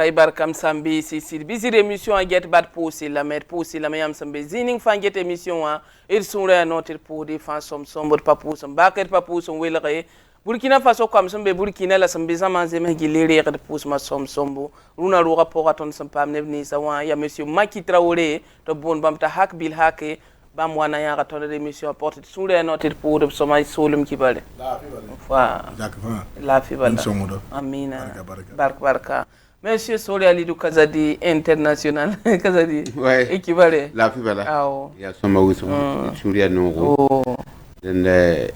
Ibarka msambi si bizire émission a get bat posi la yam sambe zining fan get émission a il sunre noter pour des fans sombre papusum baket papusum welare Burkina Faso comme sambe Burkina la sambe zaman zeme gilere de pusma sombo runa ro rapport ton sampam ne sa wa ya monsieur Maki Traoré to bon bam ta hak bil hake bam wana ya ton de émission porte sunre noter pour de somay solum kibale la fi bala amina barka Monsieur Soli Ali du Kazadi international Kazadi équivalent la fi bala ya soma wusu sunre no den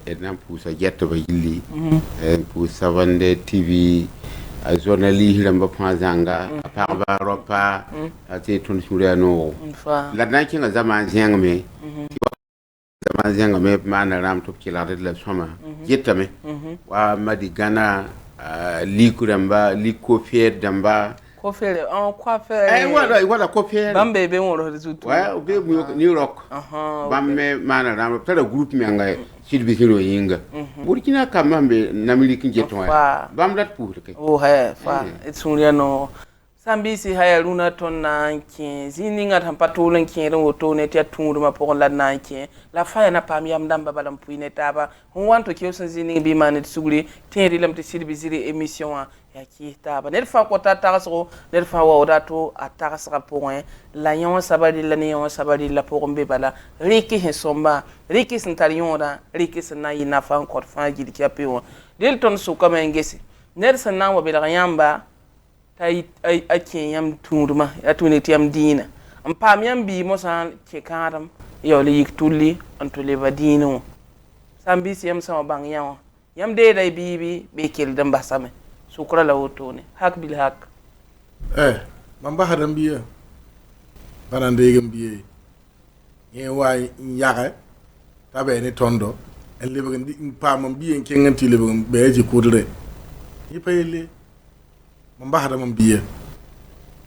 edna pusa jetto ba yilli pusa wande TV a journaliste lamba panzanga parba ropa ate ton sunre no la dan kinga zaman zengme zaman zengme mana ram to kila de la soma jettame wa madi gana likuramba likofier damba coiffeur en coiffeur voilà coiffeur bambe be won resultat ouais be New York bamme mana ram tala groupe mi nga silbi sino yinga burkina kamambe namiliki jeton bam dat pour ke fa etsunya no sambisi haya runa ton na ki zininga tampatulen ki ren woto ne tia tundu ma pokon la na ki la faya na pam yam damba balam puine taba on wanto ki osan zininga bi manet sugri teri lam te silbi ziri émission ya ki taba ne fa ko ta taso ne fa wa odato ataka point la yon sabali la ne yon sabali la pokombe bala riki he somba riki sintalion da riki sna ina fa encore fa gidi ki apio del ton su kama ngesi ne sanna wa bela yamba tai ake yam turma ya tuni tiam dina am pam yam bi mo san ke karam yo le yik tulli on to le vadino sambi yam sama bang yam de dai bibi be kel dan basame sukra la woto ne hak bil hak man ba hadam biye banan de gam biye ye way yaga tabe ni tondo en le bëgg pam biye kenganti le bëgg be ji kudre yi payele Mbahada mbie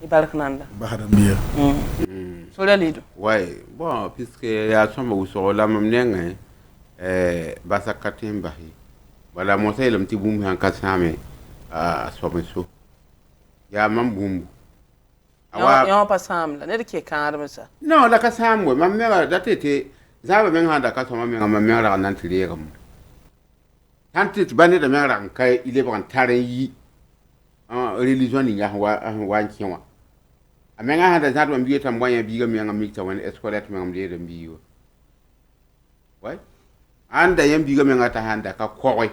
ibaraknanda mbahada mbie sola lido ouais bon puisque ya soma usola mamnenge basa katimbahi wala mosay lam ti bum han kasame soma so ya mam bum ya pasam la ne ke kan sa non la kasam go mam mera datete zaba men handa ka soma men mam mera nan tiliyam tantit bane da mera kai ile ban tare yi religion ni ya wa nkiwa amenga hada zatu mbiye tambanya biga mi ngam mikta wan escolet mi ngam de mbiyo wai anda yam biga mi ngata handa ka koy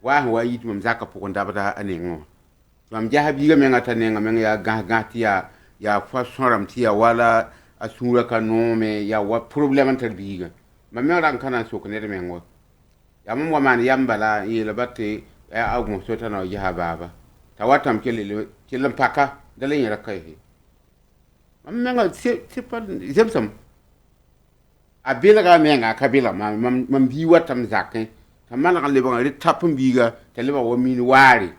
wa yit mum zaka pokon dabata anengo mam jaha biga mi ngata ne ngam ya gatia ya fa soram tia wala asura kanome ya wa problem antar biga mam ran kana so ko ne de mengo ya mum wa man yambala yela batte ya agun so tana jaha baba tawatam kelam paka dalen yara kai menga sepal zemsam abela ga menga kabila mam bi watam zakin tamana kan leba ri tapum biga teleba wo min wari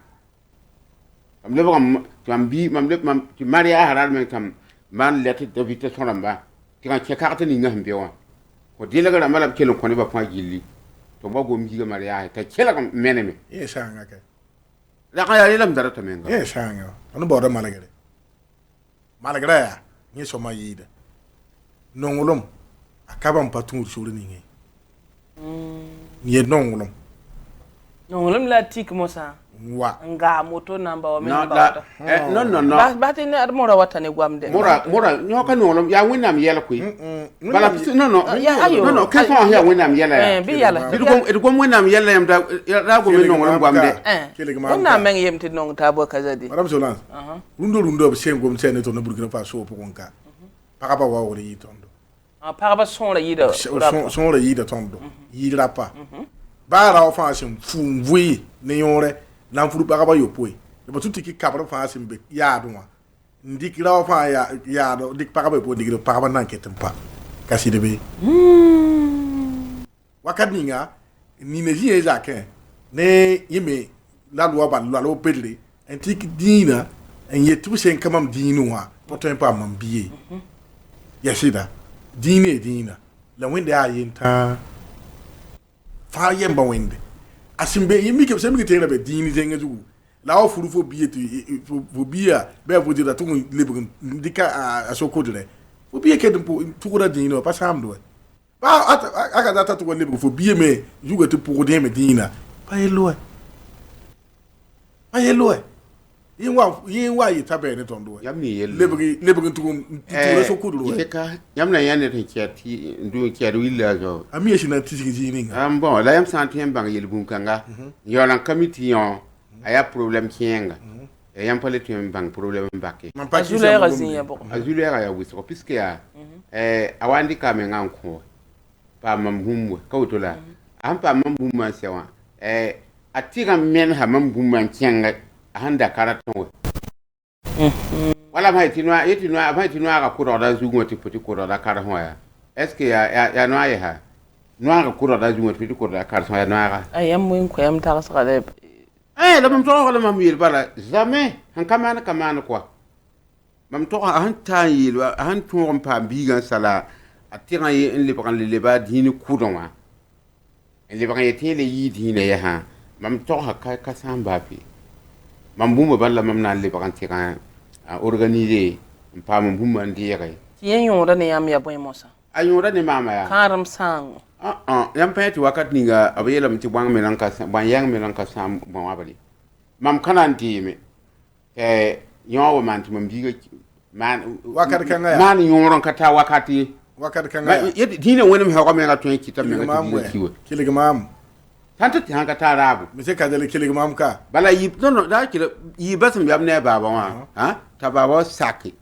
am leba mam bi mam leba mam ti maria haral men tam man leti de vite sonamba ti kan che karta ni ngam bewa ko dilaga mala kelon ko ne ba pa gilli to mago biga maria ta kela kam meneme sanga ke la kaya lam darata menga sanga anu boda malagare ya ni soma yida nongulum akabam patun suru ni ye nongulum la tik mosa wa nga moto namba wa memba no bati ne admora watane gwamde mora nyoka nongulum ya winam yela kui bala no keso ya winam yela bi yala edu ko winam yela yam da go nongulum gwamde wonna men yemti nong tabo kazadi madam solan rundo sen gom sen to na Burkina Faso pokonka paraba wa wori yitondo paraba son la yida son la yida tondo yida pa bara o fa sem fumvui ne yore na furu paraba yo poi de batuti ki kabra fa sem be ya donwa ndikira o fa ya do dik paraba po dikira paraba nan ketem pa kasi de be wakati nga ni ne ji ezake ne yime la loi ba la lo pedle antique dina en yetu sen kamam dinu wa poton pa man biye ya sida dina la wende a yenta fa yemba wende asimbe yimi ke sembe tere be dini zenga jugu la o furu fo biye fo biya be fo dira tungu lebu dika a sokodre fo biye ke dum tukura dini pa samdo ba aka data to lebu fo biye me jugu te pour de me dina pa yelo yin wa yi tabe ne tondo yam ni yel lebu tukun tukura sokodro ka yam na yane te kiati ndu kiati willa go ami shi na tisi jini bon la yam santien bang yel bun kanga yo lan committee yon aya problème kienga e yam pale tu bang problème baké azule ya wiso puisque ya awandi kame nganko pa mam humwe kawtola am pa mam humma sewa atira men ha mam humma kienga handa karaton wala mai tinwa yetinwa mai tinwa ka kuro da zugo ti poti kuro da kar hoya est ce que ya no ay ha no ka kuro da zugo ti kuro da kar hoya no ka ayam mo ko yam ta sa le la mam to ko la mam yir bala jamais han kamana quoi mam to han ta yil han to on pa bigan sala atira yi en le bakan le ba dini kudonwa en le bakan yetele yi dini ya ha mam to ha ka samba pi mam bumba balla mam na le bakan tira organiser pa mam bumba ndiyere yen yora ne yam ya boy mosa ayora ne mama ya karam sang yam peti wakat ninga abayela mti bwang melanka bwan yang melanka sam bon abali mam kananti me nyawo man ti mam biga man wakat kanga ya man yoron kata wakati kanga ya dine woni me ko me ga ton kita me ga kiwo kilig mam tanta ti hanka tarabu mi se ka dele kilig mam ka bala yi no da kila yi basam yam ne baba wa ta baba saki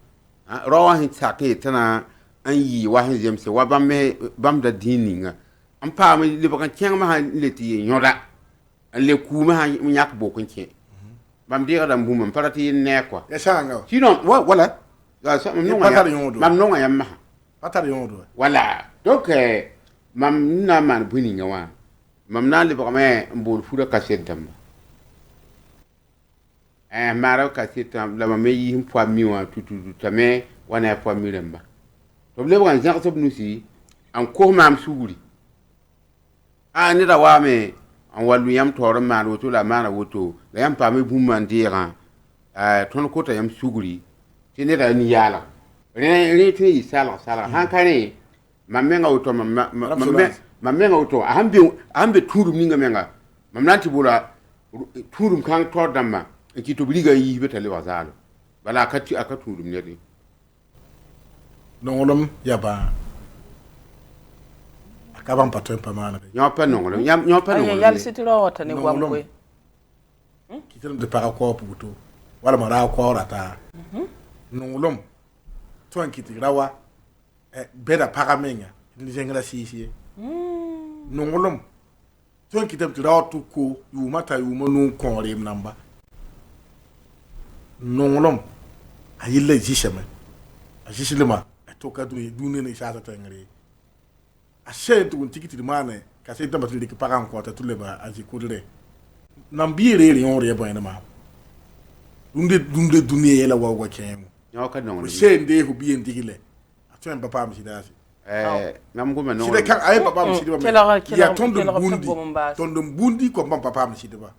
rawa hin saki tana an yi wa hin zemse wa bam da dininga am pa mi le bakan kyang ma le ti nyoda le ku ma nyak bokun ke bam de ga mbu mam parati ne kwa ya shanga sinon wala ya sa mam no yam ma patar yondo wala donc mam na man buninga wa mam na le bakan mbul fura kaset damba mara kaset la mam yi po mi wa tutu tame wana po mi remba to le bakan jak sob nusi an ko mam suguri ni da wa me an walu yam tore man woto la mana woto la yam pa me bumman dira ton ko ta yam suguri tine da ni yala re te yi sala han kane mamenga woto mamenga woto ambe turum ninga menga mamnanti bula turum kan to damma ki to briga yi betale wazalo bala akati akaturum ne nongolom yaba kaban paton pa mana nyopa nongolom nyopa nongolom yal sitiro wata ne gwamwe kitem de para ko puto wala mara ko rata nongolom to an kitirawa beda paramenga ni jengala sisi nongolom to an kitem tirawa to ko yu mata yu monu ko rem namba nongolom ayille jishame ajishilema to ka duni ne shata tangare a shed un tikiti mane ka se tamba tuli ki pagan ko ta tuleba aji kudre nambire ri on re boyna ma dunde duniya yela wawa kemu nyoka nongolom shende ko bien digile atwen papa mi sidasi nam goma no side kan ay papa mi sidba ya tondo bundi ko mam papa mi sidba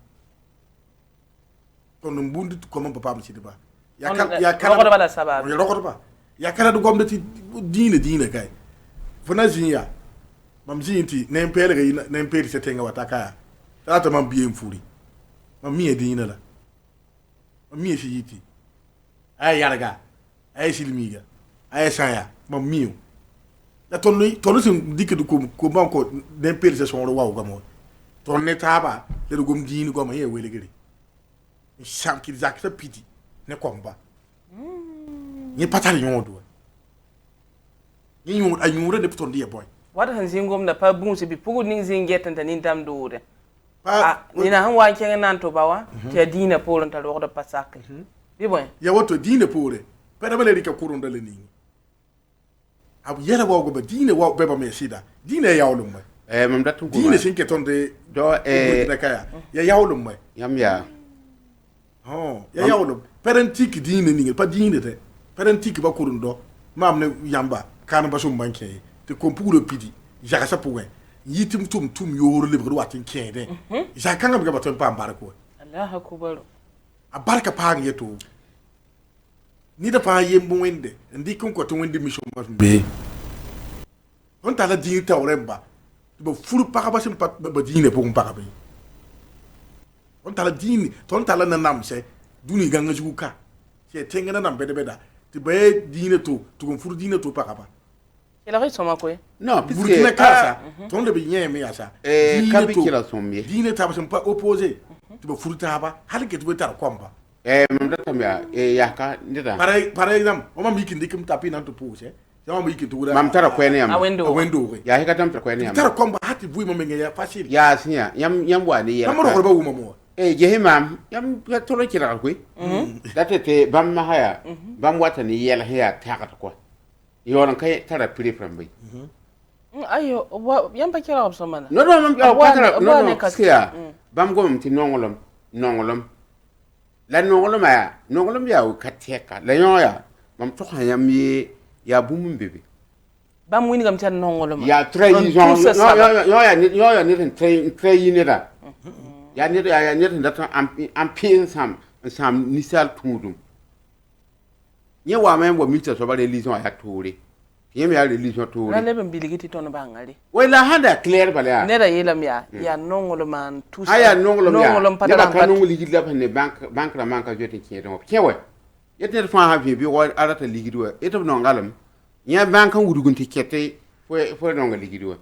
tondo bundi ko mam papa mi sidba ya kan ko bala sabab ya ko ba ya kana do gomnati diine kay fona zinya mam zinti nem pere setenga wataka tata mam bien furi mam mi diine la mam mi yiti ay yarga ay silmiga ay saya mam miu da tonu sim dikku ko banko nem pere se son waw gamo ton ne taba le gom diine goma ye wele gari sham ki zakta piti ne komba ni patali nyodo ni nyodo ayure de puton dia boy wada han zingom na pa bunsi bi pugu ning zingetan ta nin dam dore ni na han wa kenga nan to bawa te dina polon ta do pasak bi boy ya woto dina pore pera bale rika kurun dale ni abu yela wa go ba dina wa beba me sida dina ya wolum mai mam datu ko dina sinke tonde do na kaya ya wolum mai yam ya ya wolum parentiki dina ni pa dina te parentique ba kurundo mam ne yamba kan ba so banke te kompuro pidi jaka sa pouwe yitim tum yoro le bro watin kende ja kan ga ba ton pa barko Allah akbar a barka pa ngeto ni da pa yembo wende ndi kon ko to wende mission ma be on ta la di ta oremba ba furu pa ba sim pa ba dine po pa ba on ta la dini ton ta la nanam se duni ganga juka se tengena nam bede beda ti ba dine to kon furu dine to pa ba il a réussi à quoi non puisque Burkina Kasa ton de bien mais ça kabi kila sombi dine ta ba sim pa opposé ti ba furu ta ba hal ke ti ba tar komba mam data mya yaka ndida par exemple o mam yiki ndikim tapi nan to pose ya mam yiki to da mam tara kwene yam a window ya hika tam tara kwene yam tar komba hati vui mam ngaya facile ya sinya yam wani ya nam ro ba wuma mo jehe mam yam ya tolo kira ko data bam ma haya bam wata ni yela haya takata ko yoran kai tara piri frambai ayo yam pa kira opso mana no mam wata no sia bam go mti nongolom la nongolom ya o kateka la yoya mam to yam ye ya bumum bebe bam wini gam tan nongolom ya trahison yoya ni trahi ni da ya ni da am pin sam nisal tudum nye wa men bo mita so ba religion ya tore yem ya religion tore na leben biligiti ton bangale wala handa clair bala ne da yelam ya nongolom man tout ça aya nongolom pa ya da ka nongol ligi la ne bank la manka jote kiedo kewe yete fa ha bi wo arata ligi do eto nongalam nya bank wudugun ti kete fo nongol ligi do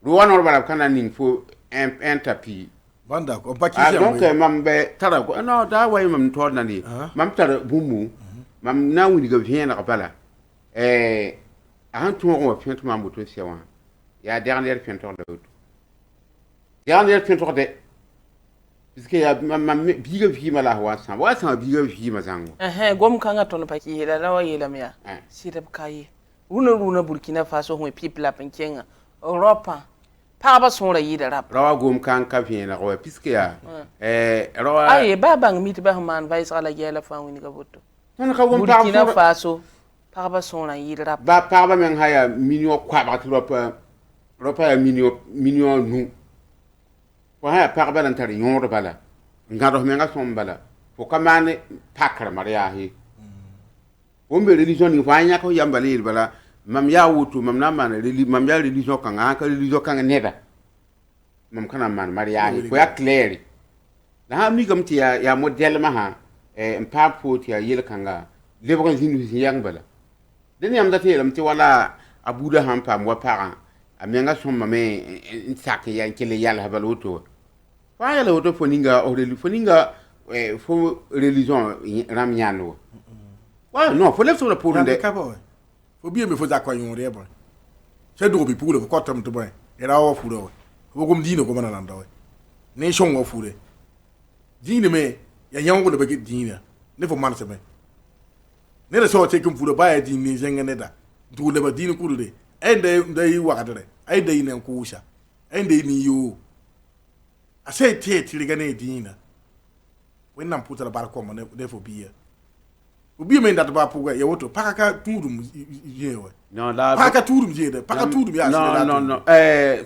ruwan or bala kana ning fo un tapis banda ko baki ah donc mam be tara ko no da way mam to na ni mam tara bumu mam na wuni ga vient na bala tu on va faire tout mam boto sia wa ya dernière peinture de puisque ya mam biga vi mala wa san biga vi ma zango gom kanga ton paki hela la wa yelam ya sirab kaye runa Burkina Faso ho people la penkenga Europa pa ba son la yida rap rawa gom kan ka vi na ko puisque ya rawa aye ba bang mit ba man vice ala yela fa wini ga boto ton ka gom Burkina Faso pa ba son la yida rap ba pa ba men haya minio kwa ba Europa ya minio nu wa haya pa ba nan tari nyor bala ngado men ga son bala fo kamane pakra maria hi ombe religion ni fanya ko yamba le bala mam ya wutu mam na man mam ya religion kan neda mam kana man maria hi ko ya clair na mi gam ti ya model ma ha mpa poti ya yel kanga le ba zinu yang bala den yam date lam ti wala abuda ham pam wa para amenga son mame nsake ya kele yal habal wuto fa ya le wuto foninga fo religion ram nyano wa no fo le so pour de kabo fo bien me fo za kwa yore bo se do bi pour le ko tam to boy era wa fu do wo gum dino ko mana nan do ne shon wa fu de dino me ya yango de be dino ne fo man se me ne so te kum fu do ba ya dino zenga ne da du le ba dino ku de ai da yi wa kadare ai da yi ne ku sha ai da ni yo a se te ti riga ne dino wenna puta la bar ko mo ne fo biya ubi me ndat ba puga ya woto pakaka turum yewe non la pakaka turum jede pakaka turum ya non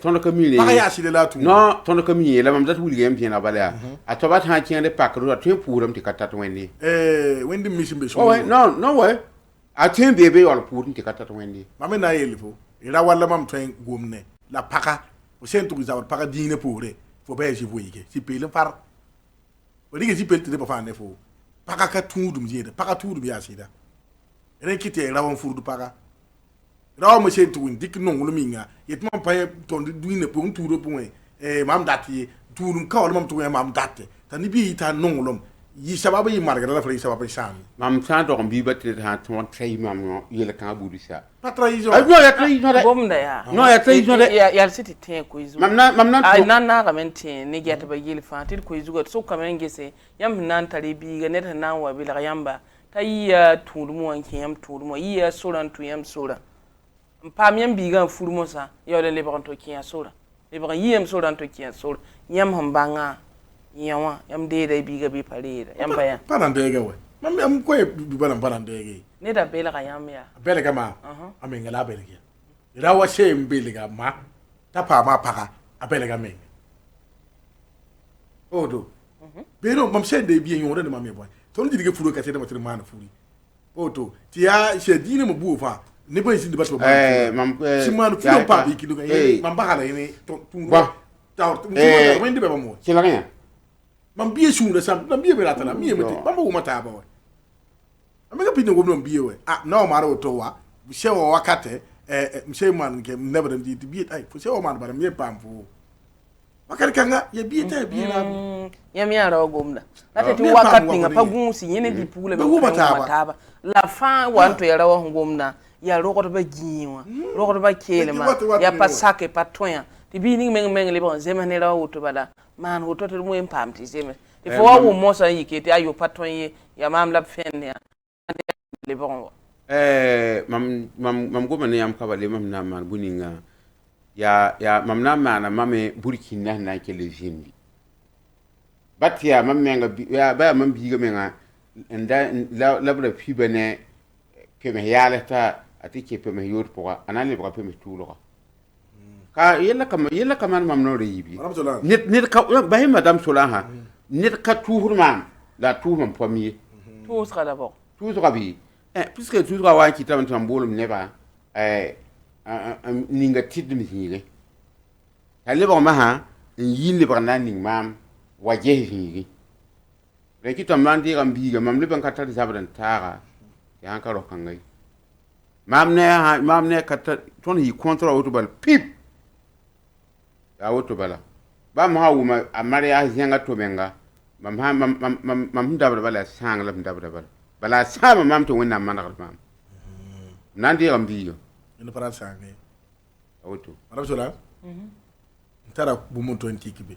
ton ko mi pakaka ya sile la tu non ton ko mi la mam dat wuli gem bien bala a to bat ha tiende pakru a tu puram ti katata wenni wendi misimbe so oh non ouais a tu bebe wal purum ti katata wenni mame na yeli fo ira wala mam twen gomne la paka o sentu za paka dine pore fo be je voyike si pele par o dige si pele te ba fa ne fo paka ka tudum jede paka tudum ya sida ren kite rawon furdu paka rawo mo sentu win dik non lo minga yet mam paye ton duine po tudo po mam dati tudum ka wala mam to mam datte tani bi ta non lom yi sababu yi marga la fri sababu sam mam sa do bi batte ha ton tray mam yele kan budu sa pas trahison no ya trahison de bom da ya no ya trahison de ya city te ko izu mam na ai nan ga mente ne geta ba yele fa tir ko izu go so kamen gese yam nan tare bi ga ne ta nan wa bi la yamba ta ya turumu wanke yam turumu ya soran tu yam soran pam yam bi ga furumo sa ya le ba to kiya soran le ba yam soran to kiya soran yam hambanga yawa yam de bi ga bi pare yam ba ya panan de ga we Mam am ko bi banan dege. Ne da bela ka yam ya. Bele ga ma. Ame ngala bele ga. Ira wa she mbele ga ma. Ta pa ma paka abele ga me. Odo. Bero mam she de bi yon de ma me boy. Ton di ge furo ka te de ma te ma na furi. Odo. Ti ya she di ne mo bu fa. Ne ba sin de ba to ba. Mam si man furo pa bi ki do ga. Mam ba hala ni to. Ba. Ta to. Mo ba mo. Ci la nga. Mam biye shuunda sam, mam biye berata na, miye meti, mam bo mata ba we. Amega pino gomno biye we. Ah, na mara oto wa, mshe wa wakate, mshe man ke never dem di biye ai, mshe wa man bara miye pamfu. Wakati kanga ye biye ta biye na. Ya mi ara gomna. Lati ti wakati nga pagunsi yene di pule be mata ba. La fa wanto ya rawa gomna, ya rokoto ba giwa, rokoto ba kele ma, ya pasake patoya. Ti bi ni meng le bon zema ne rawa oto bala. Man woto to mo empam ti zeme. Ti fo wa wo mo sa yike ti ayo paton ye ya mam la fen ya. Le bon. Mam go mane yam kabale mam na man buninga. Ya mam na mana mame burkina na kele jindi. Batia mam menga ya ba mam biga menga nda labra fi bene peme yala ta atike peme yor poa anale bra peme tulo ka yela kama mam no ribi nit ka bahi madame Solaha nit ka tuhur mam la tuhur mam famille tout sera d'abord tout sera bi puisque tout sera wa ki tam bolum ne ba ninga tid mi hile tale ba ma ha yille ba nan ning mam waje hili re ki tam nan di gam bi ga mam le ban ka tar zabran tara ya ka ro kangai mam ne ka ton hi control autobal pip ya woto bala ba ma hawu ma amare ya zenga to menga mam dabra bala sang lam dabra bala sama mam to wonna man mam nandi am biyo ina para sangi woto Rabsola tara bu mon ton tikibe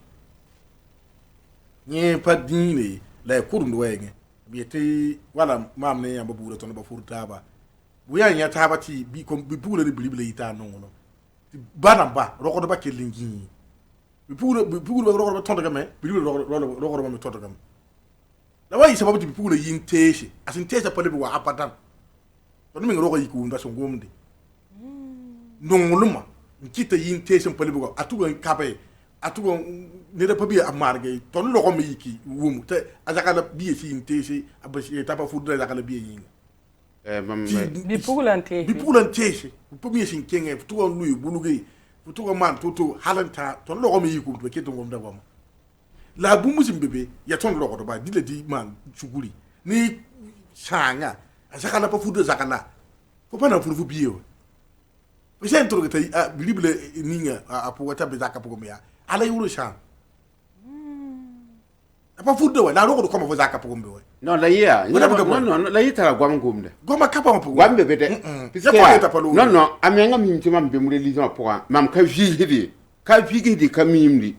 nye padini la kurundu wenge biete wala mam ne yamba bura ton ba furta ba bu ya nya taba ti bi kom bi bula ni bilibile ita nongono banamba rokodo ba kelingi bi pugul rokodo ba tonto game bi rokodo ba mi tonto game la wayi sababu bi pugul yin teshi asin teshi pale bi wa abadan to mi roko yiku nda so ngomde nonguluma nkita yin teshi pale bi ko atugo kabe atugo ne da pabi amarge to no roko mi yiki wumu te azakala biye si yin teshi abashi tapa fudra azakala biye yin bi pugulante bi pugmi sin kenge tuwa luy bulugi tuwa man toto halanta ton lo mi yiku be keto ngom da gom la bu musim bebe ya ton lo ko ba dile di man chuguri ni sanga azakala pa fudu zakala ko pana furu biyo be sen toro tay bible ninga apu wata be zakapa ko ya ala yuro shan apa fudu wa la ro ko ko zakapa ko be no la ya no la yita gwam gomda goma kapa mo gwam be bede no amenga mimti mam be mure lizo poa mam ka vigi di ka mimdi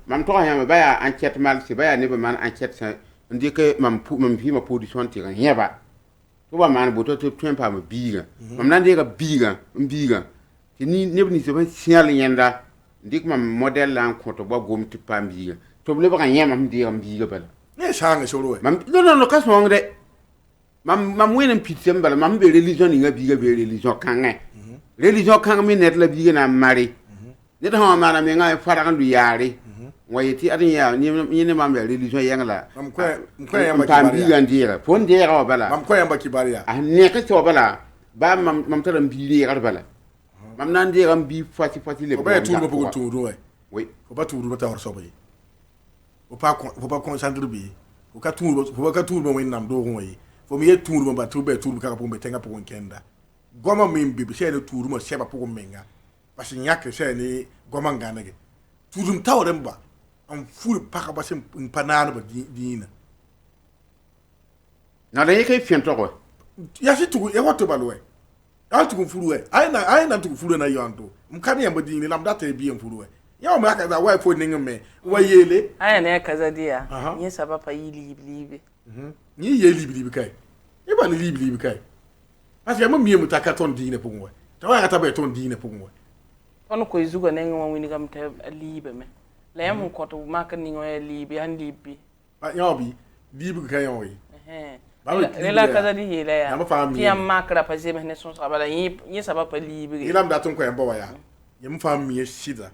mam to ha ba ya enquête mal si ba ya ne be man enquête sa ndike mam fi ma position ti kan yeba to ba man boto to tempa ma biga mam nan de ga biga ti ni ne ni se ba signal yenda ndik mam model lan ko to ba gom ti pam biga to le ba kan yema mdi am biga bala ne sanga solo mam no ka so ngre mam wenen pitem bala mam be religion nga biga be religion kanga religion kanga mi net la biga na mari ne da ma na me nga fara kan du yari wayeti adin ya ni ne mam be religion yangla mam ko yamba pam biga ndira fon ndira bala mam ko yamba kibaria ne ka to bala ba mam taram bi le bala mam nan ndira bi fati le ba tu mo ko tu do oui ko ba tu do ta war so bay faut pas concentrer bi faut ka tour mo nam do ngoyi faut mi tour mo ba tour ka po me tenga po kenda goma mi bi se ne tour mo seba po menga parce que nyak se ne goma ngana ge tour taw dem ba am ful paka ba sem panano ba dina na da yake fiento ko ya si tu ya wato balwe ya tu fulu we ai na tu fulu na yanto mkani ya mbadini lam data bi en fulu we ya o maka da wife ninga me wa yele aya ne kaza dia yin saba pa yi libi ni ye libi kai e ba ni libi kai parce que mamie mutaka ton dine pungwe tawa ngata be ton dine pungwe ono ko izuga nenga wa wini kam te libe me la yam ko to maka ni ngoy libi han libi ba yobi libi kai yoy la kaza di hela ya na fa mi pia makra pa zeme ne son sabala yi sababa pa libre ilam da tun ko yamba waya yim fa mi sida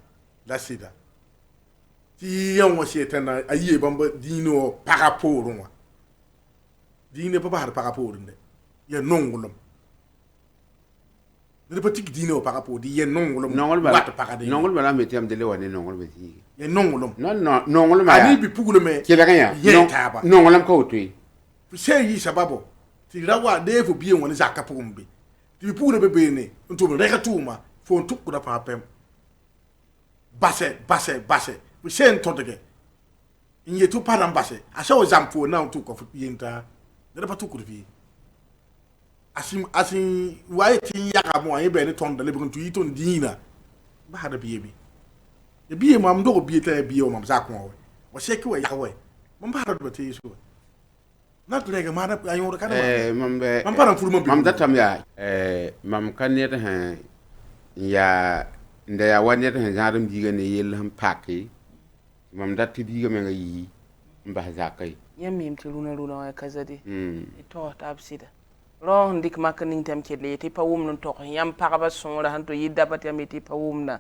la sida ti yan wo se tan ayi bamba dino paraporo wa dine pa har paraporo ne ya nongulum ne pa tik dino paraporo di ya nongulum wat parade nongul bala metiam de le wane nongul be ti ya nongulum non nongul ma ani bi pugulo me kila kanya nongul ko tu se yi sababu ti rawa de fo bien woni zakka pumbe ti bi pugulo be be ne nto me reka tuma fo ntukku da pa pem basse we sen todege inye tu pa nambase asa o zampo na tu ko yenta de pa tu ku vi asim waye tin yaka mo ayi be ne ton de le bi tu yiton dina ba hada biye e biye mam do biye ta biye o mam zakon o se ki we yawe mam ba hada do te yeso na tu lega ma na ayo ka mam pa na furu mam datam ya mam kan ne ta ya nda ya wani ta zarum diga ne yel ham paki mam datti diga me ngi mba zakai yamim ti runa wa kazadi to ta absida ro ndik makanin tam kele ti pa wum non to yam pa ba sonra han to yidda pat yam ti pa wum na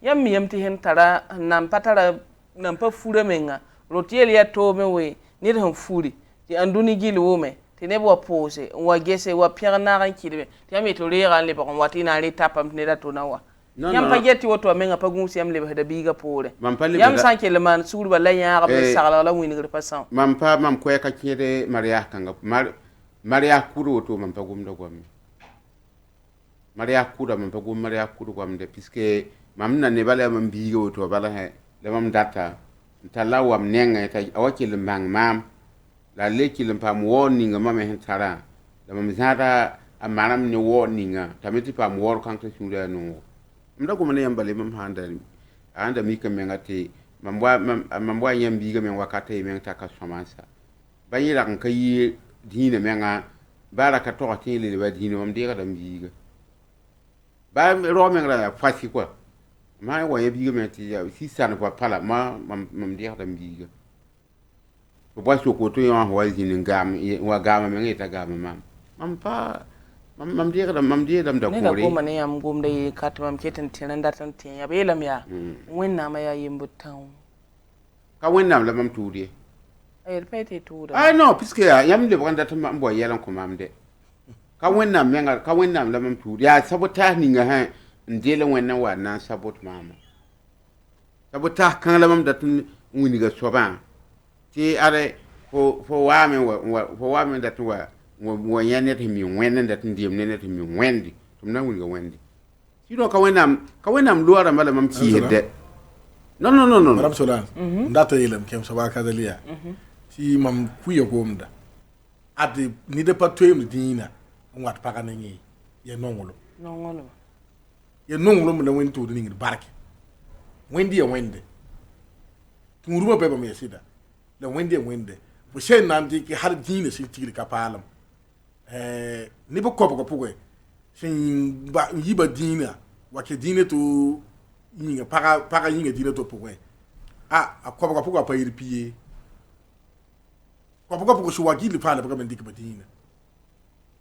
yam ti hen tara nam patara nam pa fura menga rotiel ya to me we ni han furi ti anduni gil wume ti ne bo pose wa gese wa pierre na ran kilbe ti yam to re ran le ba wati na re tapam ne da to na wa yam pa yetti woto menga pa gumsi yam le da biga pore yam sanke le man suru ba la yaara be sagala la wini gre pasan mam ko ka kire maria kanga maria kuru woto mam pa gum do gom maria kuru mam pa gum maria kuru gom de puisque mam na ne bala mam biga woto bala he le mam data talawa am nenga ta awake le mang mam la leki le pam warning mam hen tara le mam zata amaram ne warning tamiti pam war kan ta sura no mda ko mane yambale mam anda mi kam ngati mamwa yambi ga men wakate men ta ka somansa bayira kan kai dina menga baraka to ti le ba dina mam de ga dam biga ba ro men ra fasi ko ma wa yabi ga men ti ya si san ko pala mam de ga dam biga bo so ko to yo wa dina ngam wa gama men ta gama mam pa mam de dam da ko ne ko mane yam gum de katmam keten tinan datan tin ya belam ya wenna ma ya yimbutan ka wenna la mam tudi ay repete tuda no puisque yam le banda tan mam boy yalan ko mam de ka wenna menga ka wenna la mam tudi ya sabota ni nga ha ndele wenna wa na sabot mama sabota kan la mam datun wini ga soba ti are fo wa men datun wa yane te mi wenne dat ndiem ne te mi wendi tum na wulga wendi sino ka wenam luara mala mam ci hedde non madame Solan ndata yelam kem so ba kazalia ti mam kuyo gomda ade ni de patoyem dina wat paga nangi ye nongolo ye nongolo mo wen to ni barke wendi ya wende tumuruma beba me sida la wendi ya wende bu sen nandi ki har dina si tigri kapalam ni bo ko puwe sin ba yiba dina wake dina to yinga para yinga dina to puwe a ko puwe pa yirpie ko puwe so wagili pa la ba men dikba dina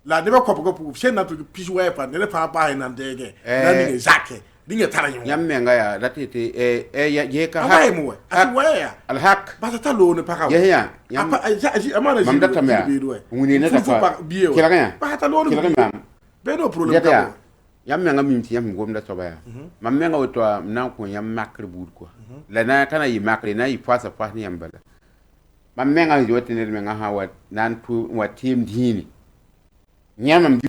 la ne ba ko puwe sen na to pisu wa pa ne pa pa na ndege na ni zake dinga taranyo nyammenga ya datete ye ka ha mu aswaya al haq ba ta lo ne pa ya apa amana mam data me nguni ne dafa kila ganya ba ta lo ne be no problem ka yammenga mimti yam gom da soba ya mammenga woto nan ko yam makre bud ko la na kana yi makre na yi fasa fa ni yambala mammenga joti ne menga ha wa nan pu wa team dini nyamam di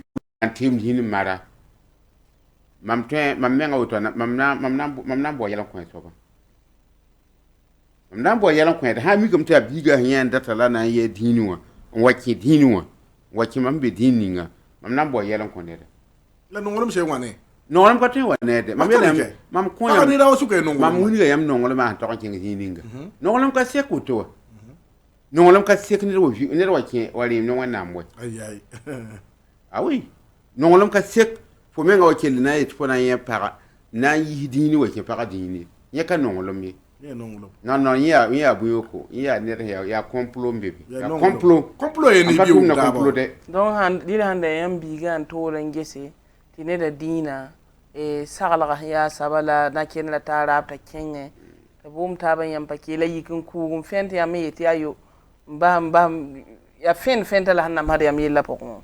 team dini mara mam menga woto mam na bo yalan ko soba mam na bo yalan ko ha mi gum ta biga yan data la na ye diniwa waki diniwa waki mam be dininga mam na bo yalan ko ne la nongolum se wane nongolum ko tin wane de mam ko yam ni dawo suke nongolum mam wuni yam nongolum ma to kin dininga nongolum ka se ko to nongolum ka se ni wo ki wali no wana mo ay awi nongolum ka se fo menga o kelina et fo na ye para na yi dini wo ke para dini ye ka nongolum ye non ya buyoko ya ne ya complot bebe Ya complot ye ni biu na da complot de don han dira handa yan biga an toran gese tine da dina sagala ya sabala na ken la tara ta kenge ta bum ta ban yan pakela yikin ku fente ya me ti ayo mbam ya fenta la hanna mariam yella pokon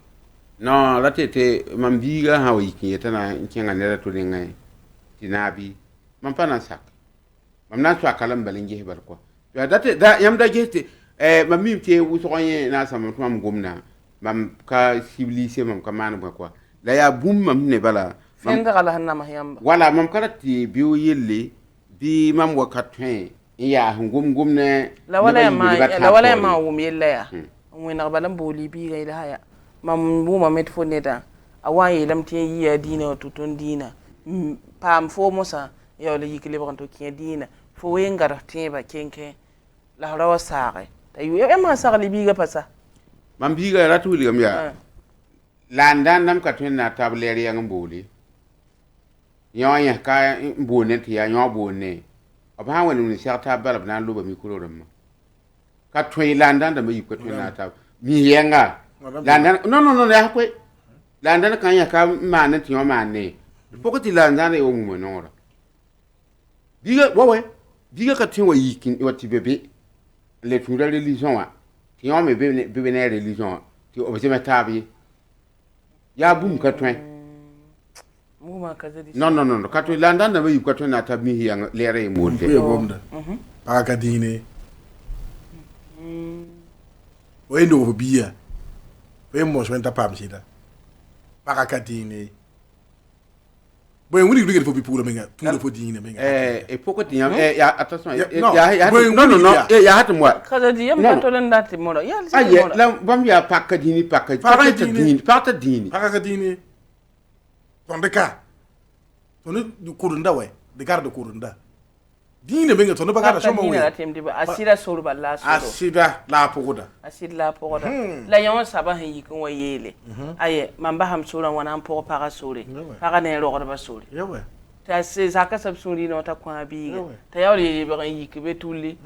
non la tete mam biga ha wi ki tana kinga ne to de ngai tinabi mam pana sak mam na so akalam balinge bar ko ya date da yam da gete mam mi te wu so yen na sam to mam gomna mam ka civilisé mam ka man ko la ya bum mam ne bala fenta la hanna mariam wala mam karati biu yelle bi mam wakatwen ya gum ne la wala ma wum yella ya wena balam boli bi ga ila haya mam buma met fo neta awaye lam te yiya dina to ton dina pam fo mosa ya le yikle ba to kin dina fo wengar te ba kenke la rawa sare ta yu e ma sare bi ga pasa mam bi ga ratu li gam ya landan nam ka twen na tableri yang boli ya ka bonet ya nyo bonne aba wani ni sharta balab na lo ba mi kuro ram ka twen landan da mi ko twen na tab mi yenga landan no ya ko landan kan ya ka man ti yo man ne pokoti landan e o mo no ra biga wawe biga ka tin wa yikin wa ti bebe le tura religion wa ti yo me bebe ne religion ti o be tabi ya bum ka twen muma kazadi non ka twen landan da mi ko twen na tab mi yang le re mo de pa ka dine we no biya we mo so enta pam sida para katine boy wuri duge fo bi pula menga pula fo dine menga e poko ti ya attention non ya hat moi kaza di yam patolen dati moro ya la bam ya pakka dini pakka pakka dini ton de ka ton du kurunda we de garde kurunda dine menga ton ba garde so mo we asira soro balla soro asida la pogoda la yon saba hin yikin wa yele aye man ba ham soro wana po para sore para ne ro ba sore yawe ta se zaka sab suri no ta kwa biga ta yawle ba yiki be tulli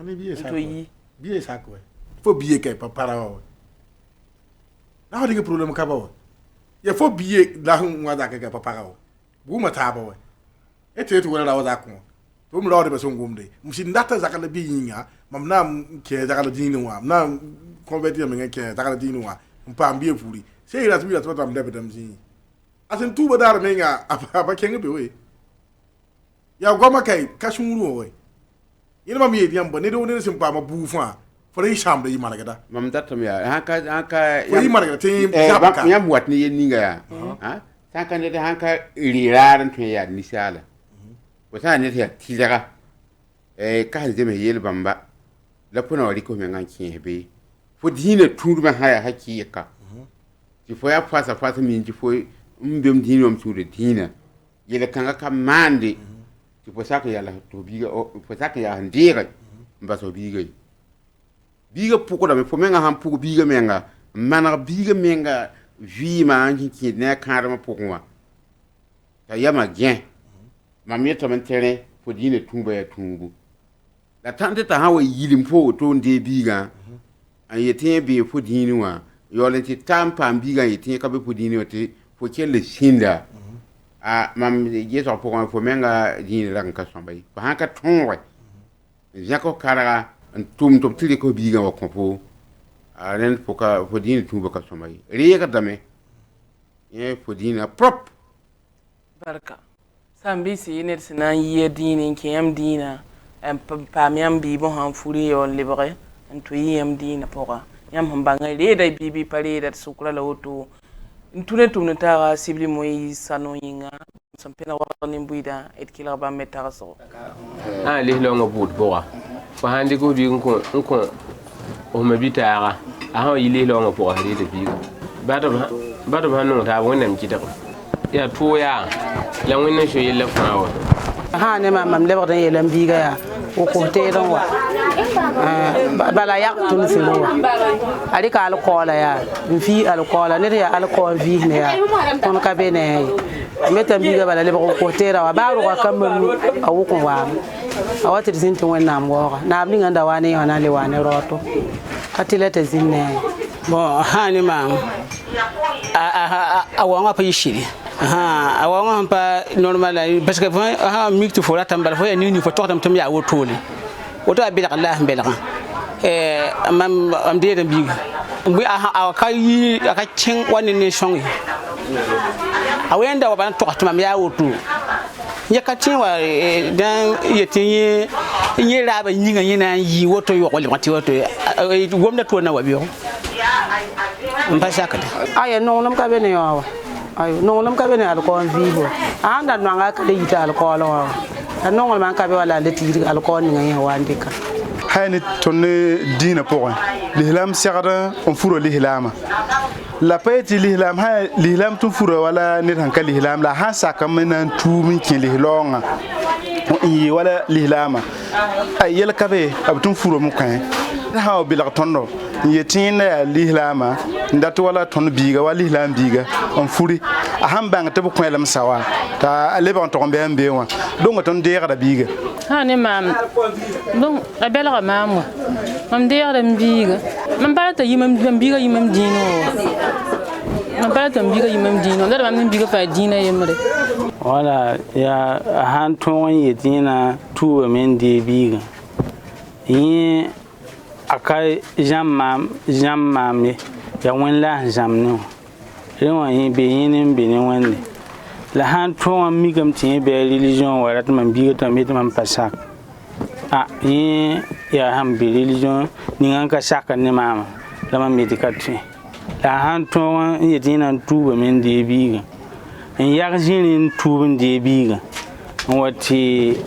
to yi biye sakwe fo biye kay pa para wa na ho dinga problem ka ba ya fo biye la hu wa da ka pa para wa bu ma ta ba wa ete wala la wa da ko to mu lawde be so ngumde musi ndata zakala bi yinga mam na ke zakala dinu wa na convertir me ke zakala dinu wa mpa mbie furi se ira tu ya to tam debe dam zi asen tu ba dar me nga apa kenga be we ya goma kai kashuru we ina mam ye diam ba ne do ne sim pa ma bu fa fore chambre yi maragada mam datam ya haka fore yi maragada te zabaka ya muat ni ninga ya ha saka ne da hanka riraran to ya ni sala wata ne ta tilaga ka je me yel bamba la puna wari ko me ngan kin hebe fo dina turma haya hakika ti fo ya fasa min ti fo mbem dina om turde dina yele kanga ka mande ti fo saka ya la to biga fo saka ya ndira mba so biga puko da me fo menga ham puko biga menga mana biga menga vi ma anki ki ne karma puko wa ta yama gen ma mieto mentere fo dina tumba ya tungu la tante ta hawa yilim fo to nde biga an yete be fo dini wa yole ti tampa biga yete ka be fo dini wote fo kelle sinda mam je so po fo menga dini ran ka sombay ko hanka tonwe jako kara tum to tili ko biga wa ko ren fo ka fo dini tumba ka sombay riya dame e fo dina prop barka sambisi iner sinan yiya dini ke yam dina en pamiam bibo han furi yo libre en to yam dina pora yam hambanga reda bibi pare da sukura la woto ntune tumne tara sibli moy sano yinga sampena wani buida et kila ba meta so le lo ngabut pora fa handi ko bi nko o mabitara ha yile lo ngapora reda biga bado hanu ta wannan kitako ya toya la wannan shoyi la fawa ha ne mam le bada yelam biga ya ko te don wa bala yak tun sino ali ka al kola ya fi al kola ne ya al ko vi ne ya on ka be ne meta biga bala le ko te ra wa ba ro ka kam awu ko wa a wa tɩ d zĩn tɩ wẽnnaam waooga naab ningãnda wa ne yõ na le wa ne raoto ka tɩ la t'a zĩn ne bon ha ne maam a waoongã pa yɩ shiri a waoongã pa normal parce que ha mik tɩ fo ratame bala fo yaa ning fo togdame tɩ m yaa wotole woto a belg la sẽn belgã mam deedã biiga a ka kẽng wa ne sõng ye a wẽnda wa bãn togs tɩ mam yaa woto yẽ ka tẽ wa dã yetɩ yẽ raaba yĩngã yẽ na n yɩ woto yog lebg tɩ woto gomda tʋʋr na wa beogo n pa sakde aya nonglem ka be ne yõ wa ayo nonglem ka be ne alcool vivo a sãn da noanga ka le yita alcool wã a nonglem n ka be wala le tɩ yɩdg alcool ningã yẽ wa n dɩka hayni tõnd dĩinã pʋgẽ lislaam segd n furo lislaamã la pa yetɩ lislaam sã lislaam tɩ fura wala ned sẽn ka lislaam la sãn sakame na n tuub n kẽ lislaoongã n yɩ wala lislaamã a yɛl ka be b tɩ n furame kõ sã wa belg tõndo n yetɩ yẽnda yaa lislaamã n dat wala tõnd biiga wa lislaam biiga n furi a sãn bãng tɩ b kõelem sa wa t'a lebg n tog n bɩ n bee wã donga tõnd deegda biiga ha ne maam donc a belga maam wa mam deegda m biiga mam pa t'a mam biiga yimam dĩinẽ wa mam pa t'a m biiga yimam dĩinẽ wa la mam ne biiga faa dĩinã yembre wala ya sãn tõog n yetɩ yẽna tuubame n dee biiga yẽ a ka zãm maam ye ya wẽn la sẽn zãm ne wã rẽ wã yẽ be yẽ ne n be ne wẽnde la sãn tõog n mikame tɩ yẽ bɩa religion wa rat mam biiga tɩ mam yetɩ mam pa sak yẽ yaa sãn be religion ninga n ka sakd ne maama la mam yetɩ ka tõe la sãn tõog n yetɩ yẽna n tuubame n dee biiga n yag zĩri n tuub n dee biiga n wa tɩ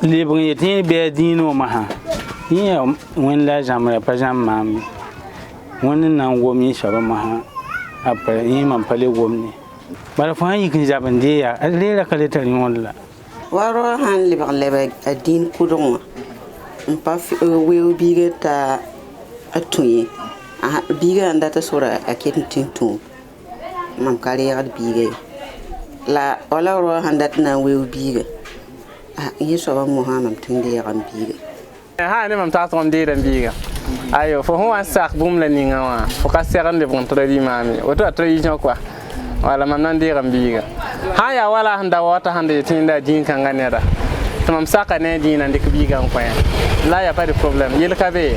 lebg n yetɩ yẽ bɩa dĩinẽ wã masã yẽ yaa wẽn la a zãmbra pa zãmb maam ye wẽnd n na n gom yẽ soaba masã yẽ mam pa le gomne bala fo sãn yik n zab n dee yaa reera ka le tar yõod la wa rao sãn lebg leb a dĩin pʋdg wã n pa weoog biiga t'a tũ ye biiga sãn dat sora a ket n tɩ n tũ mam ka reegd biiga ye la wala rao sãn dat na n weoog biiga yẽ soaba mosã mam tɩ n deeg n biiga ha ne mam tags n deed n biiga ayo fo sẽn wa n sak bũmb la ninga wã fo ka seg n lebg n tradition me woto a tradition koa wala mam na n deeg n biiga sã n yaa wala sẽn da waoota sẽn da yetɩ yẽnda a dĩin kãngã neda tɩ mam saka ne a dĩinã n dɩk biiga n kõ la yaa pa de problème yel ka be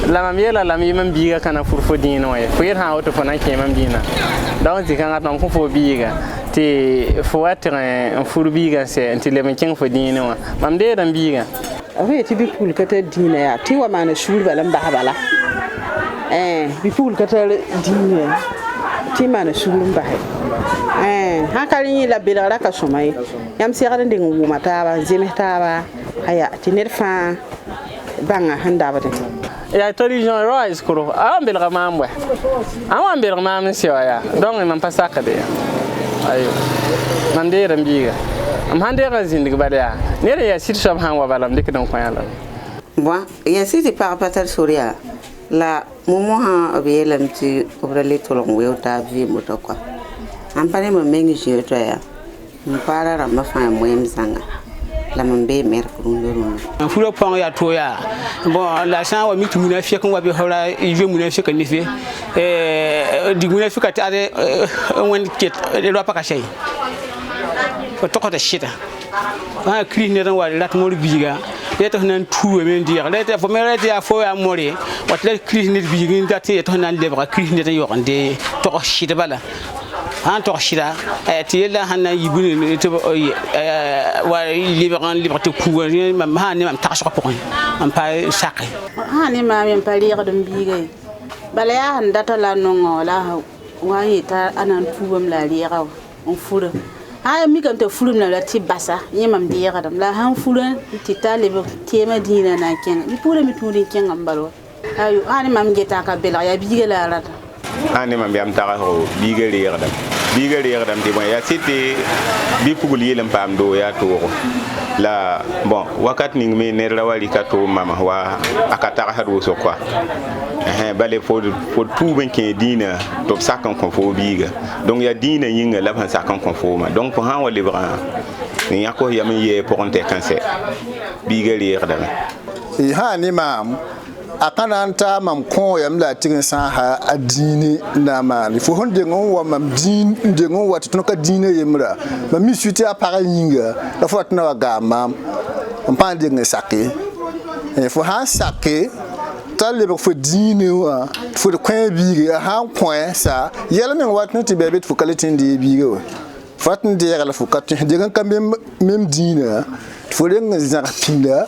la mam yeela lam yɩ mam biiga ka na fur fo dĩinẽ wã ye fo yel sã n woto fo na n kẽ mam dĩinã donc tɩ kãngã tɩ mam kõ fo biiga tɩ fo wa tɩg n fur biiga n sɛ n tɩ leb n kẽng fo dĩinẽ wã mam deed n biiga a fo yetɩ bɩ-pugl ka tar dĩinã yaa tɩ wa maana suur bala n bas bala bɩ-pugl ka tar dĩinã tɩ maana suur n base sã ka rẽ yẽ la belg ra ka sõma ye yãmb segd n deng n wʋma taaba n zems taaba aya tɩ ned fãa bãnga sẽn dabde yaa tradition roa iskuro a wa n belga maam wɛ a wa n belg maam n sɛ wa yaa donc mam pa sakde ayo mam deed n biiga m sãn deeg n zĩndg bala yaa ned n yaa sɩd soab sãn wa bala m dɩkd n kõ la bõa yaa sɩd tɩ pag pa tar sor yaa la momosã b yeelame tɩ b ra le tolg n weoog taab vɩɩm woto kɔa sãn pa ne mam meng zĩig toa yaa m paara rãmbã fãa moɛɛm zãnga la mam bee merk rũndã fura põng yaa to yaa bon la sã n wa mik tɩ munafɩk n wa be fra zoe munafɩka nife dig munafɩka tɩ ad wẽnd ket roa pa ka sɛy fo togda sɩda sã kris ned n wa rat mor biiga la tɩ f na n tuubame n deeg fo me ra tɩ yaa fo yaa more wa tɩ la kris ned biig n dat tɩ yetɩ f na n lebga kris ned n yog n de tog sɩd bala sã n tog sɩda tɩ yella sãn na n yibn tɩ wa lebg tɩ kuga sã ne mam tagsg pʋgẽ n pa sake sã ne maam yẽ pa reegd n biiga ye bala yaa sẽn data la nonga wala wa n yeta a na n tuubame la a reega n fura sã mikame t'a furum la la tɩ basa yẽ mam deegdame la sãn fura tɩ ta lebg teemã dĩinã na n kẽng bɩ pʋgrã me tũud n kẽng n bal wa ayo sã ne mam geta ka belg yaa biiga la a rata sã ne mam yam tagsgo biiga reegdame tɩ bõe yaa sɩd tɩ bɩ-pugl yɩl n paam doo yaa toogo la bon wakat ning me ned ra wa rɩka tʋʋm mama wa a ka tagsd wʋsg koa bale fo tu ben ke dina to sakan kon fo biga donc ya dina yinga la ban sakan kon fo ma donc pour han wali bra ni yako ya men ye pour on te cancer biga ri da e ha ni mam akananta mam ko yam la tigin sa ha adini na ma li fo honde ngon wa mam din de ngon wa tun ka dina yemra mam mi suti apara yinga la fo tna wa ga mam on pa de ngi saké e fo ha saké le fo dine wa fo de kwen biige ha point ça yele men wat nti bebe fo kalitin de biige wa fatn de yele fo kat de kan même dine fo de ngi zaka pinda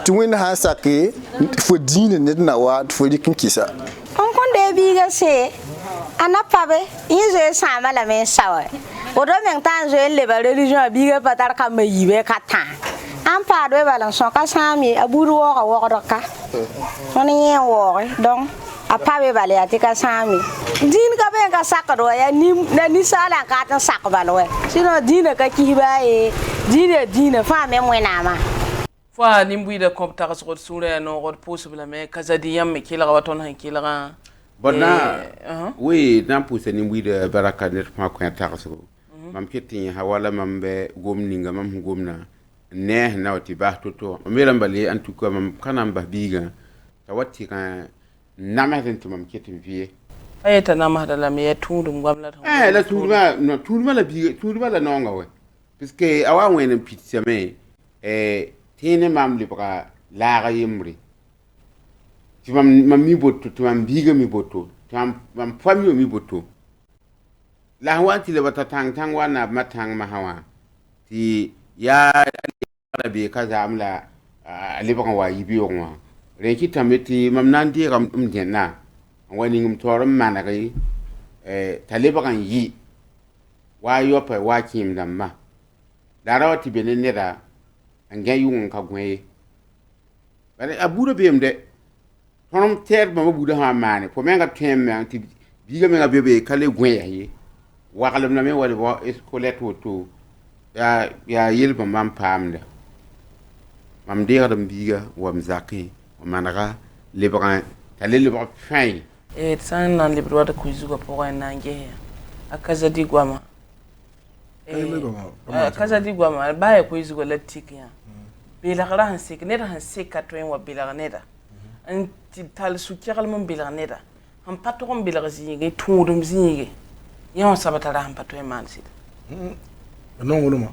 tu win ha sake fo dine net na wa fo dikin kisa on kon de biige se ana pabe yize sama la men sawa odo men tan zo le ba religion biige patar kam yibe katan an pa do balan so ka sami aburu wo ka on y wo donc a pa be bale ati ka sami din ka be ka sakado ya ni sala ka ta sakbalo sino din ka kiba e din fa me mwena ma fa nimbu da kompta so sura no god possible me kazadi yam me kila waton han kila bona oui nan pousse nimbu da baraka net ma ko ta so mam ketin ha wala mam be gomninga mam gomna ne na wati ba toto melam bali en tout cas mam kanam ba biga tawati kan namaten tumam ketin vie ayeta namada la me tundum gamla la tunduma no tunduma la biga tunduma la nonga we puisque awa wenen pizza me tene mam li bra la ga yimri ti mam mi botto ti mam biga mi botto tam mam famio mi botto la wati le bata tang wana matang mahawa ti ya be kaza amla aliban wa yibi onwa reki tameti mam nandi ram mdenna wani ngum toram manari taliban yi wa yopa wa kim damma darawati benenera anga yun ka gwe bare abura bemde tonom ter ma buda ha mane fo menga temme anti biga menga bebe kale gwe yi wa kalam na me wali bo escolet to ya yelba mam pamda mam deerdam biga wam zaki managa lebran tale lebra fin san nan lebra da kuizuga pour nange akaza di gwama akaza di gwama ba ya kuizuga latik ya bilagara han sik neda han sik katwen wa bilagara neda an ti tal su kiral mon bilagara neda han patron bilagara zinge tudum zinge yon sabatara han patwen man sit non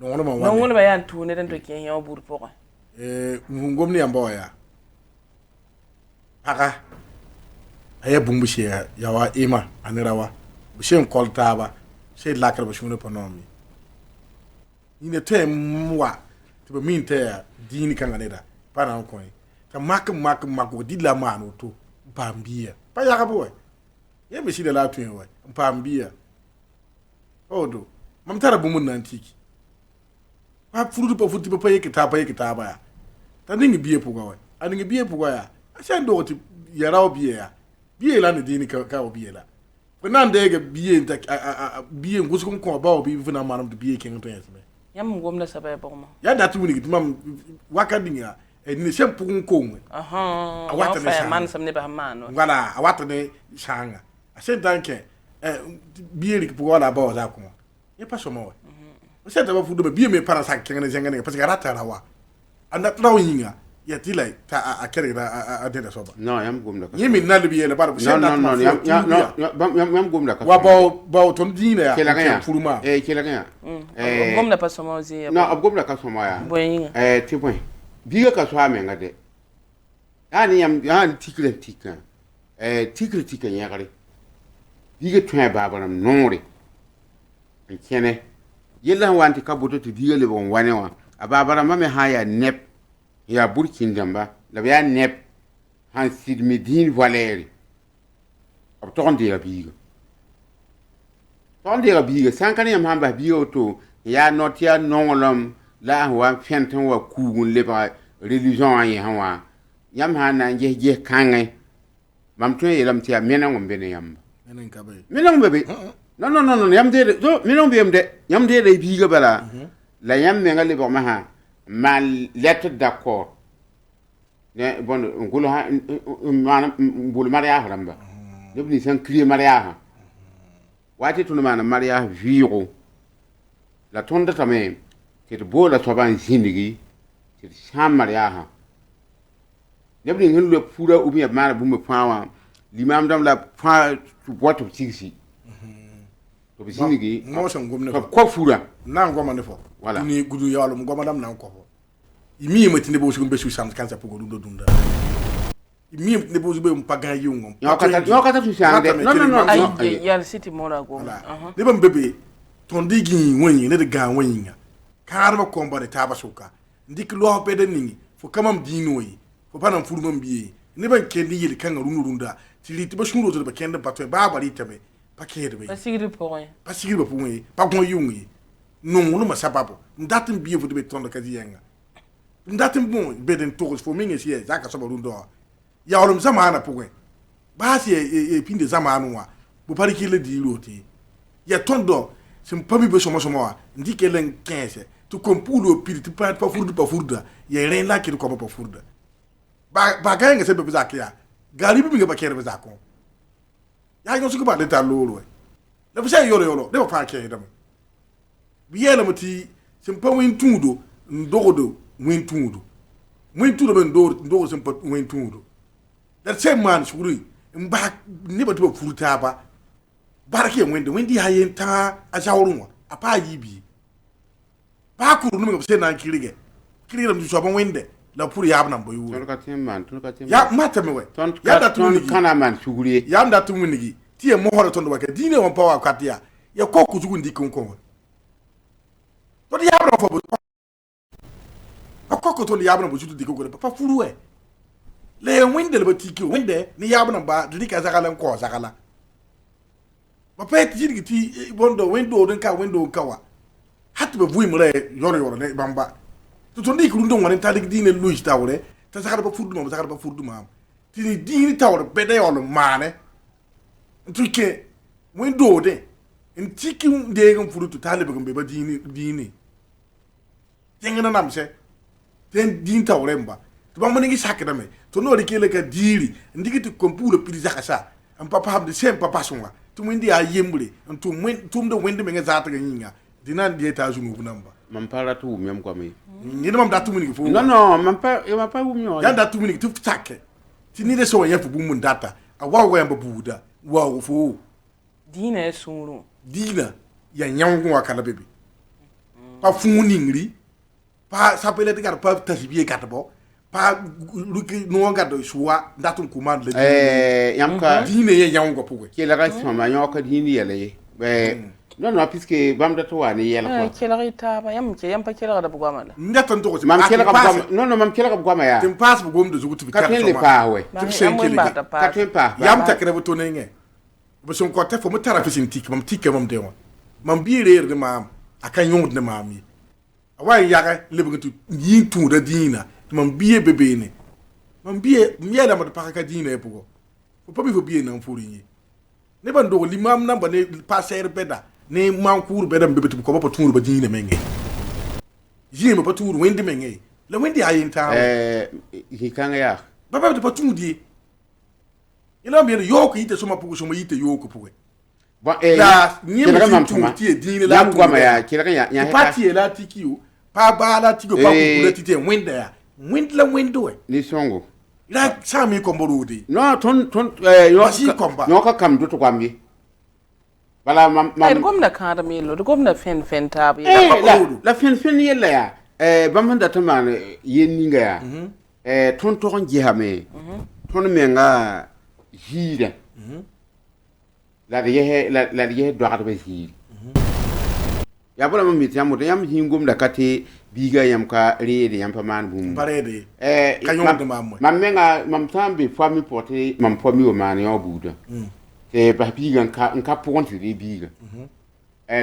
ngolo ba yan tu ne dan to ken yaw bur poko ngom ni ambo ya aka aya bumbu she ya wa ima anirawa bishen kolta ba she lakar ba shune ponomi ine te mwa to min te dini kan aneda para ko ta mak di la manu to bambia pa ya ka boy ye be shi da la tun wa bambia odo mam tara bumun nantiki pa furutu pa futi pa yeke ta ba ya ta ningi biye puga wa aningi biye puga ya asha ndo ti yarao biye ya biye la ni dini ka biye la fana ndege biye nta biye ngusu ko ba obi fana manam de biye ken to yesme yam ngomna sabaye bokma ya datu ni mam wakadinga ni sempu ko awata ne man samne ba mano ngala awata ne shanga asha danke biye ri puga la ba za ko ye pa somo c'est d'abord vous de bien me para sa kengene jengene parce que rata rawa anda trawo yinga ya tilai ta a kere a de soba non yam gumda ka yimi na libi le bar non yam gumda ka wa ba ton dina ya kelanga furuma kelanga gumda pa somo zi non gumda ka somo ya boyinga ti boy biga ka so amenga de yani yam tikre tikre nyagare biga twa babaram nore kene yella wanti kaboto to biga le bon wanewa ababara mame haya nep ya burkin damba la ya nep han sid medine valeri ab tonde ya biga sankane yam hamba biga to ya notia nongolom la wa fenton wa kugun le ba religion ayi hawa yam hana je kangai mam to yelam tia menangom bene yamba menangom bebe non yam de do minon bem de yam de biga bala la yam me ngali bo ma ha mal lettre d'accord ne bon ngolo ha man bul maria ramba ne bi san kriye maria ha wati tunu mana maria viro la tonda tame ke to bola to ban zindigi ke sham maria ha ne bi ngin le pura ubi mana bu me pawa limam dam la pa tu boto tiksi to bi zindigi mo san gomne ko fura nan goma ne fo voilà ni gudu yalo mo goma dam nan ko fo imi matine bo sugum be su sam kansa pogo do dunda imi ne bo sugum pagan yungom yo kata tu sande non ay yal city mora go ne bam bebe ton digi wonyi ne de ga wonyi nga karba komba de taba suka ndik lo pe de ningi fo kamam dinoyi fo panam furmam biye ne ban kendi yeli kan runda tili tiba shuro to be kende patwe ba bari tabe pakede be pasigiri point pasigiri po wonyi pa gon yungi non no ma sababu ndatin biye fo de be ton de kazi yenga ndatin bon be den togos fo mingi sie zaka so barundo ya olum zamana pugwe ba si e pinde zamanu wa bo pari kile di loti ya tondo sim pami be somo wa ndike len 15 tu kompulo pili tu pa furda ya ren la ki ko pa furda ba ganga se be zakia gari bi nga ba kere be zakon ya yo suko ba de ta lolo le bu sai yolo de ba pa ke dam bi yela muti sim pa win tudo ndogodo win tudo be ndo sim pa win tudo that same man shuri mba ne ba to furuta ba barake wendi hayen ta a shawrun a pa yibi ba ku nu me se na kirige da mu so ban wende la pur ya abnan boyu ya mata me we ya da tun kana man shuguri ya da tun nigi tie mo horo ton do ka dine won pa wa kwatia ya ko ku zugu ndi kon to ya abnan fo bo ko to ya abnan bo zugu ndi kon pa furu we le wende le batiki wende ni ya abnan ba dika zakalan ko zakala ba pet jirgi ti bondo wendo den ka wendo kawa hatta ba vui mure yoro ne bamba to ndi ku ndo ngone talik dine luis tawre ta zakara ba furdu ma ti ni dine tawre be de yolo mane tuke wendo de en tiki de ngam furutu talibe ngam ba dine tengena namse ten din tawre mba to ba moni ngi sakda me to no de kele ka diri ndigi to kompulo pili zakasa am papa hamde sem papa sunwa tum indi a yembre tum de wende menga zata ga nyinga dinan die ta zungu namba mam para tu mem kwa me ni mam da tum ni fo non mam pa umyo ya da tum ni tu take ti ni de so ya fu bum data a wa wa yamba buda wa fo dina suru dina ya nyangu wa kala bebe pa fu ningri pa sapele de gar pa tasbiye katbo pa luki no gado suwa ndatum commande le yamka dine ye nyango puwe ke la rasi mama nyoka dini yele non puisque bam da to wani yela ko ke la rita ba yam ke yam pa ke la da bugwa mala ndatan to ko mam ke la bugwa non mam ke la bugwa ma ya tim pass bugum de zugutu ka le pa we tim sen ke ka tim pa yam takre bu to nenge bu son ko te fo mu tara fisin tik mam de won mam bi reer de mam akan yong de mami awai yaga lebutu yin tu da dina mam biye bebe ne mam biye miela ma pa ka dina e pugo ko pabi fo biye nan furi ne ban do limam nan ba ne passer beda ne man kur beda bebe tu ko ba turu ba dina menge yime ba turu wendi menge la wendi ayin ta hikanga ya baba ba turu di ila biye yoko yite soma pugo soma yite yoko pugo ba la nyime tu ti dina la tu ma ya kira ya pati la tikiu pa ba la tigo pa ku la tite wenda ya windla window ni songo la sami komborudi no ton yo ka kam do to kwambi bala mam ay gomna kan da melo gomna fen ta bi la fen yella ya bam da taman yenninga ya ton to on jihame ton menga hida la ye do ga be hida ya bala mam mitiamo de yam hingum da kate biga yam ka reede yam paman bum parede kanyon de mam menga mam tambe fami porte mam fami o man yo buda ba biga nka ponti de biga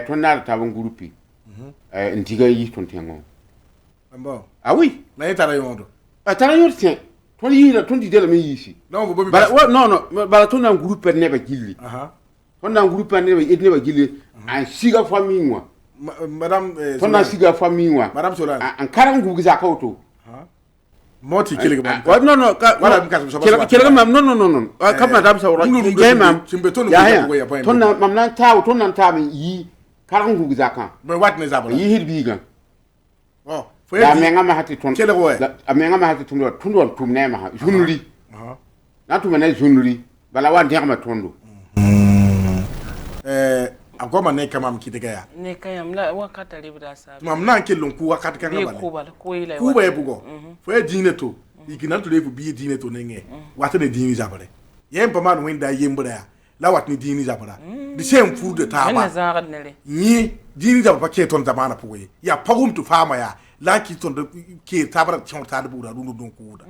ton na ta bon groupe ndiga yi ton tengo ambo ah oui na yetara yondo atara yor tien ton yi la ton di de la me yisi non bo bi non bala ton na groupe ne ba gilli ton na groupe ne ba gilli an siga fami moi madame ton na siga fami moi madame Solane an karangu giza kauto moti kele mam no no wala ka so kele mam no ka madam sa wala ge mam ya tonna mam nan taw tonna ta mi yi karangu zaka be wat ne zabala yi hit biga oh ya menga ma hati ton kele go a menga ma hati ton tum ne ma junuri na tum ne junuri bala wa ndiyama tondo agoma ne kama mkitega ya ne kayam la wakata libra sa mam nan ke lonku wakati kan bale ko ila kuba e bugo fo e dine to ikinal to lefu bi dine to nenge wata ne dini zabare yem pa man wenda yembra ya la wat ni dini zabara the same food de taba ni dini zabara ke ton zamana puwe ya pagum to fama ya la ki ton ke tabara chon ta da bura dundu don kuda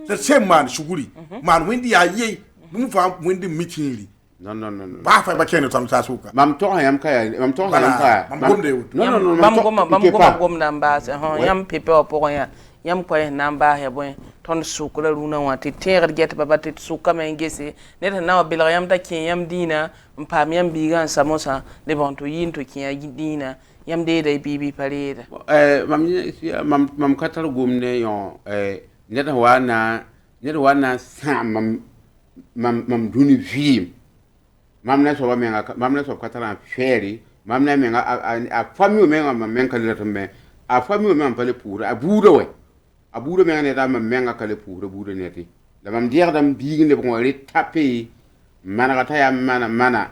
the same man shuguri man wendi ya ye mu fa wendi mitini no ba fa ba kene tam ta suka mam to hayam kaya mam to hayam kaya mam gomde no bam gom namba se ho yam pepe o ya yam ko namba he boy ton sukula runa wati ter get baba te suka men gese ne ta na bil yam ta kin yam dina mpam yam bigan samosa le bon to yin to kin dina yam de dai bibi pareda mam katar gomne yo ne ta wana sa mam duni vi mam na so ba menga mam na so katara feri mam na menga a famille menga mam menga le tombe a famille menga pale pour a buuro we a buuro menga ne da mam menga kale pour buuro ne ti da mam dier dam biigne bo ngori tapé mana ta ya mana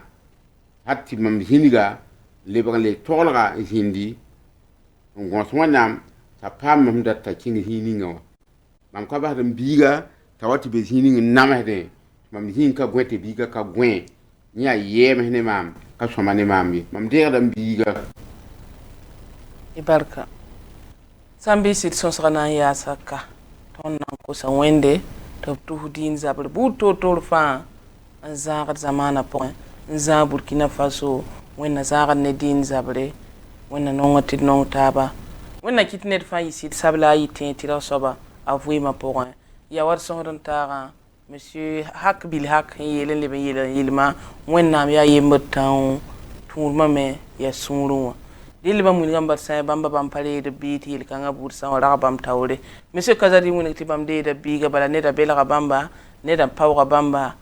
hatti mam hiniga le ba le tolga hindi ngon so nam ta pam mam da ta kini hininga mam ka ba dam biiga tawati be hininga namade mam hinka gwete biiga ka gwen nya yeme ne mam ka soma ne mam bi mam de dam biga ibarka sambi sit son sana ya saka ton nan ko sa wende to din zabul bu to fa zagat zamana point za Burkina Faso wenna zagat ne din zabre wenna nongati non taba wenna kitnet fa yisit sabla yitin tira soba avui ma point ya war son tara Monsieur Hak Bil Hak yelen le yelma wennam ya yembatam tourma me ya sunruwa dilba mun gamba sai bamba bam pare de biti yel kanga bur sa wala bam tawre Monsieur Kazari mun tibam de da biga bala ne da bela bamba ne da pawga bamba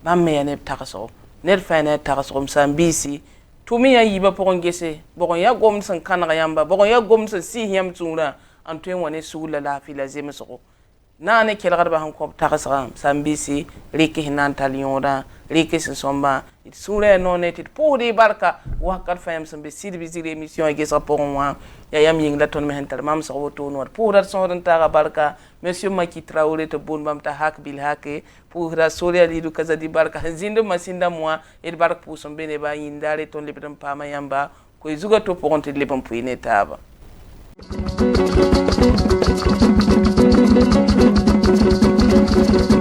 bamme ya ne takaso ne fa ne takaso msambisi tumi ya yiba pokon gese bokon ya gom san kana yamba bokon ya gom san si yam tsura an tuen wane sugula la fi la zemso nane kelgar ba han ko takasram sambisi riki hinan talionda riki somba it sure no netit puri barka wakar fam sambe sidbi zire emission ge sa ponwa ya yam ying la ton me hentar mam so woto no purar son ta barka monsieur Maki Traoré to bon bam ta hak bil hake pura soria lidu kaza di barka zindo masinda moi et barka pu sombe ne ba yindare ton lebram pama yamba ko izuga to ponte lebam puine taba Thank you.